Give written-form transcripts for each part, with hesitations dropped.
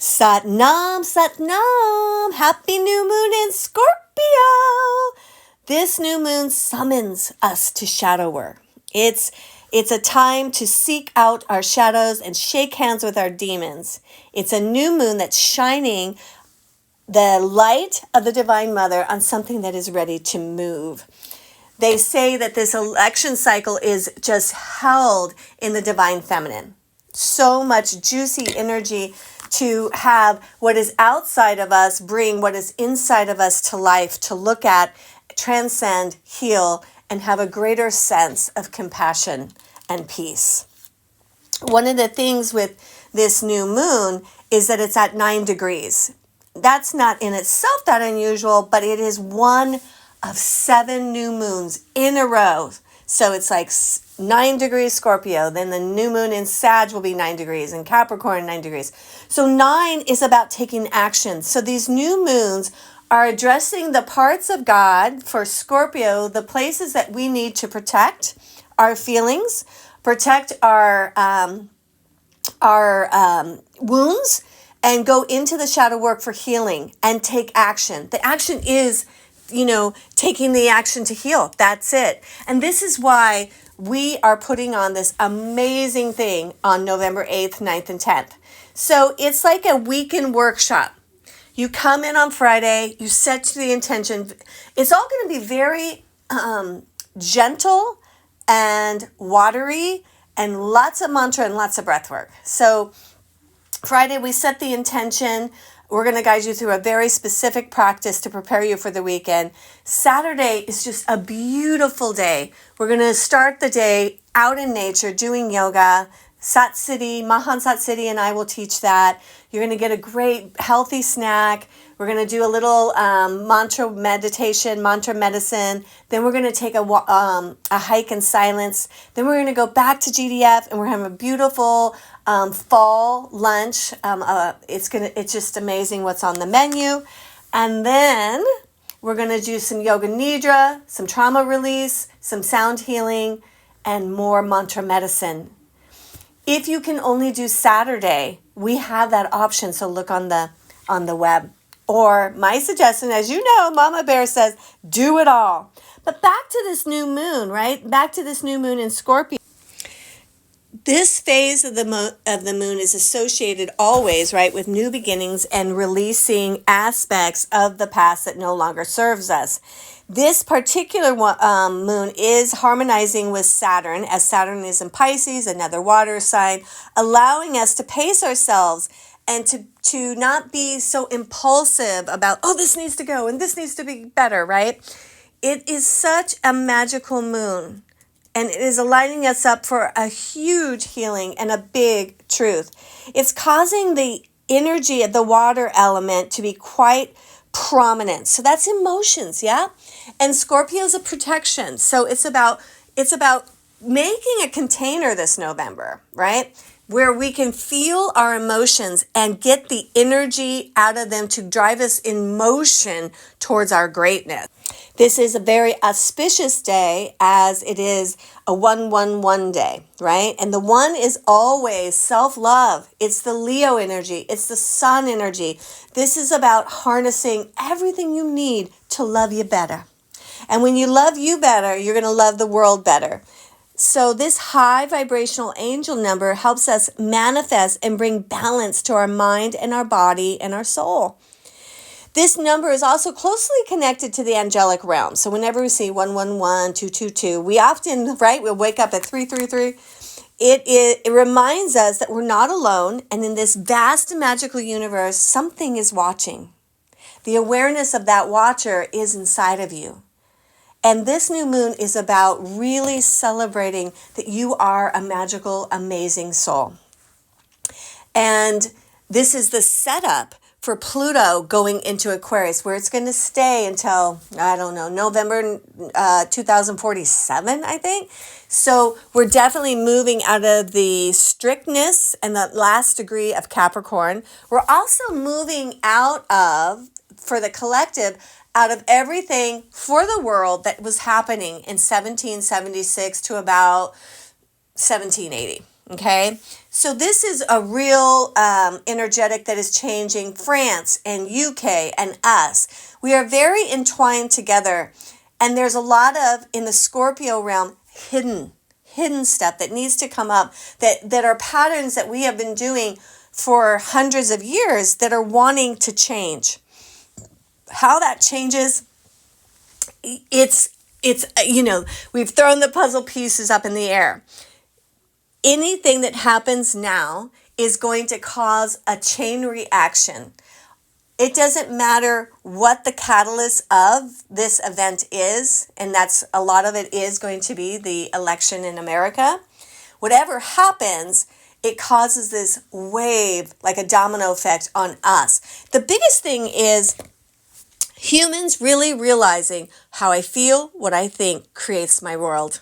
Sat Nam, Sat Nam. Happy new moon in Scorpio. This new moon summons us to shadow work. It's a time to seek out our shadows and shake hands with our demons. It's a new moon that's shining the light of the Divine Mother on something that is ready to move. They say that this election cycle is just held in the Divine Feminine. So much juicy energy to have what is outside of us bring what is inside of us to life, to look at, transcend, heal, and have a greater sense of compassion and peace. One of the things with this new moon is that it's at 9 degrees. That's not in itself that unusual, but it is one of 7 new moons in a row. So it's like 9 degrees Scorpio, then the new moon in Sag will be 9 degrees, and Capricorn 9 degrees. So 9 is about taking action. So these new moons are addressing the parts of God for Scorpio, the places that we need to protect our feelings, protect our wounds, and go into the shadow work for healing and take action. The action is, taking the action to heal. That's it. And this is why we are putting on this amazing thing on November 8th, 9th, and 10th. So it's like a weekend workshop. You come in on Friday, you set the intention. It's all going to be very gentle and watery and lots of mantra and lots of breath work. So Friday, we set the intention. We're going to guide you through a very specific practice to prepare you for the weekend. Saturday is just a beautiful day. We're going to start the day out in nature doing yoga. Sat City, Mahan Sat City, and I will teach that. You're going to get a great healthy snack. We're going to do a little mantra meditation, mantra medicine. Then we're going to take a hike in silence. Then we're going to go back to GDF, and we're having a beautiful fall lunch. It's just amazing what's on the menu. And then we're going to do some yoga nidra, some trauma release, some sound healing, and more mantra medicine. If you can only do Saturday, we have that option. So look on the web. Or my suggestion, as you know, Mama Bear says, do it all. But back to this new moon, right? Back to this new moon in Scorpio. This phase of the moon is associated always, right, with new beginnings and releasing aspects of the past that no longer serves us. This particular moon is harmonizing with Saturn, as Saturn is in Pisces, another water sign, allowing us to pace ourselves and to not be so impulsive about, oh, this needs to go and this needs to be better, right? It is such a magical moon, and it is aligning us up for a huge healing and a big truth. It's causing the energy of the water element to be quite prominent. So that's emotions, yeah? And Scorpio is a protection. So it's about making a container this November, right? Where we can feel our emotions and get the energy out of them to drive us in motion towards our greatness. This is a very auspicious day, as it is a 1-1-1 day, right? And the 1 is always self-love. It's the Leo energy. It's the sun energy. This is about harnessing everything you need to love you better. And when you love you better, you're going to love the world better. So this high vibrational angel number helps us manifest and bring balance to our mind and our body and our soul. This number is also closely connected to the angelic realm. So whenever we see 111, 222, we often, right, we'll wake up at 333. It reminds us that we're not alone, and in this vast and magical universe, something is watching. The awareness of that watcher is inside of you. And this new moon is about really celebrating that you are a magical, amazing soul. And this is the setup for Pluto going into Aquarius, where it's going to stay until, November 2047, I think. So we're definitely moving out of the strictness and the last degree of Capricorn. We're also moving out of, for the collective, out of everything for the world that was happening in 1776 to about 1780, okay? So this is a real energetic that is changing France and UK and us. We are very entwined together. And there's a lot of, in the Scorpio realm, hidden stuff that needs to come up, that are patterns that we have been doing for hundreds of years that are wanting to change. How that changes, it's we've thrown the puzzle pieces up in the air. Anything that happens now is going to cause a chain reaction. It doesn't matter what the catalyst of this event is, and that's a lot of it is going to be the election in America. Whatever happens, it causes this wave, like a domino effect on us. The biggest thing is humans really realizing how I feel, what I think creates my world.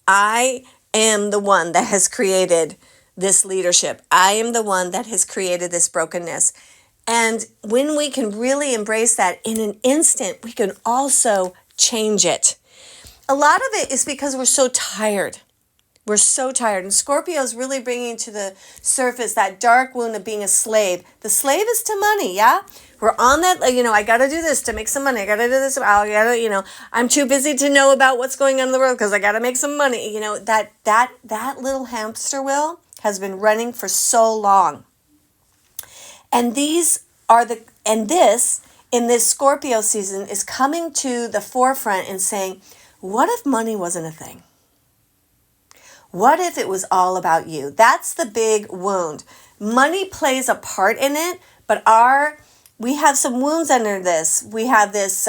I am the one that has created this leadership. I am the one that has created this brokenness. And when we can really embrace that in an instant, we can also change it. A lot of it is because we're so tired. We're so tired. And Scorpio is really bringing to the surface that dark wound of being a slave. The slave is to money, yeah? We're on that, I got to do this to make some money. I got to do this. I'm too busy to know about what's going on in the world because I got to make some money. That little hamster wheel has been running for so long. And this in this Scorpio season is coming to the forefront and saying, what if money wasn't a thing? What if it was all about you? That's the big wound. Money plays a part in it, but we have some wounds under this. We have this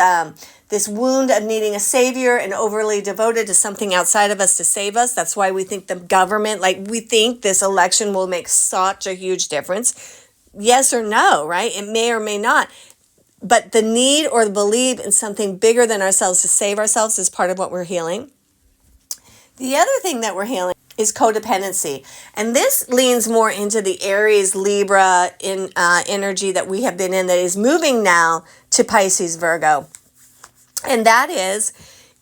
wound of needing a savior and overly devoted to something outside of us to save us. That's why we think the government, we think this election will make such a huge difference. Yes or no, right? It may or may not. But the need or the belief in something bigger than ourselves to save ourselves is part of what we're healing. The other thing that we're healing is codependency. And this leans more into the Aries, Libra energy that we have been in that is moving now to Pisces, Virgo. And that is,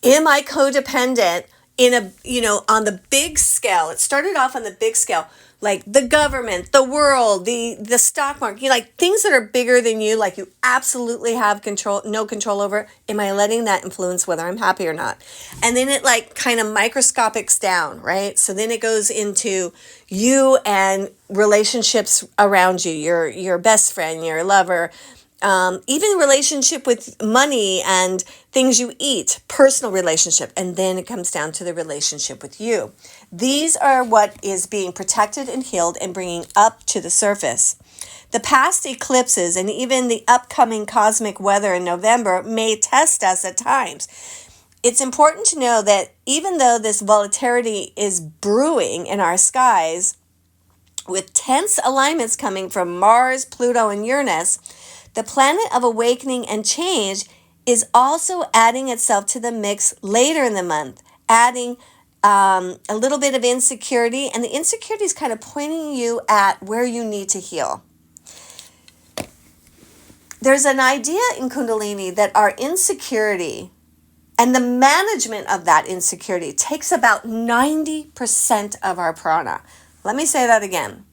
am I codependent on the big scale? It started off on the big scale, like the government, the world, the stock market, things that are bigger than you, like you absolutely have no control over. Am I letting that influence whether I'm happy or not? And then it kind of microscopics down, right? So then it goes into you and relationships around you, your best friend, your lover, even relationship with money and things you eat, personal relationship, and then it comes down to the relationship with you. These are what is being protected and healed and bringing up to the surface. The past eclipses and even the upcoming cosmic weather in November may test us at times. It's important to know that even though this volatility is brewing in our skies, with tense alignments coming from Mars, Pluto, and Uranus, the planet of awakening and change is also adding itself to the mix later in the month, adding a little bit of insecurity, and the insecurity is kind of pointing you at where you need to heal. There's an idea in Kundalini that our insecurity and the management of that insecurity takes about 90% of our prana. Let me say that again.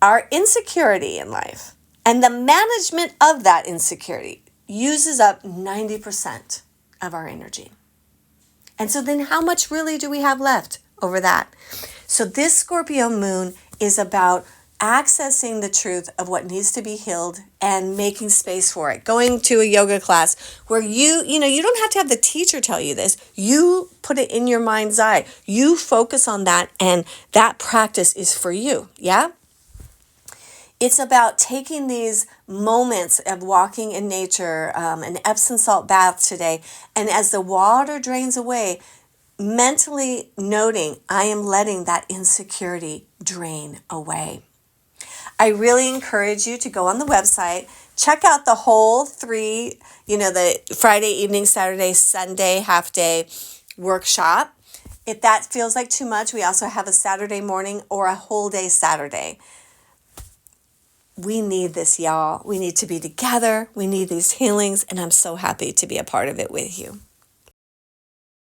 Our insecurity in life and the management of that insecurity uses up 90% of our energy. And so then how much really do we have left over that? So this Scorpio moon is about accessing the truth of what needs to be healed and making space for it. Going to a yoga class where you don't have to have the teacher tell you this. You put it in your mind's eye. You focus on that, and that practice is for you. Yeah? It's about taking these moments of walking in nature, an Epsom salt bath today, and as the water drains away, mentally noting, I am letting that insecurity drain away. I really encourage you to go on the website, check out the whole 3, the Friday evening, Saturday, Sunday, half day workshop. If that feels like too much, we also have a Saturday morning or a whole day Saturday. We need this, y'all. We need to be together. We need these healings, and I'm so happy to be a part of it with you.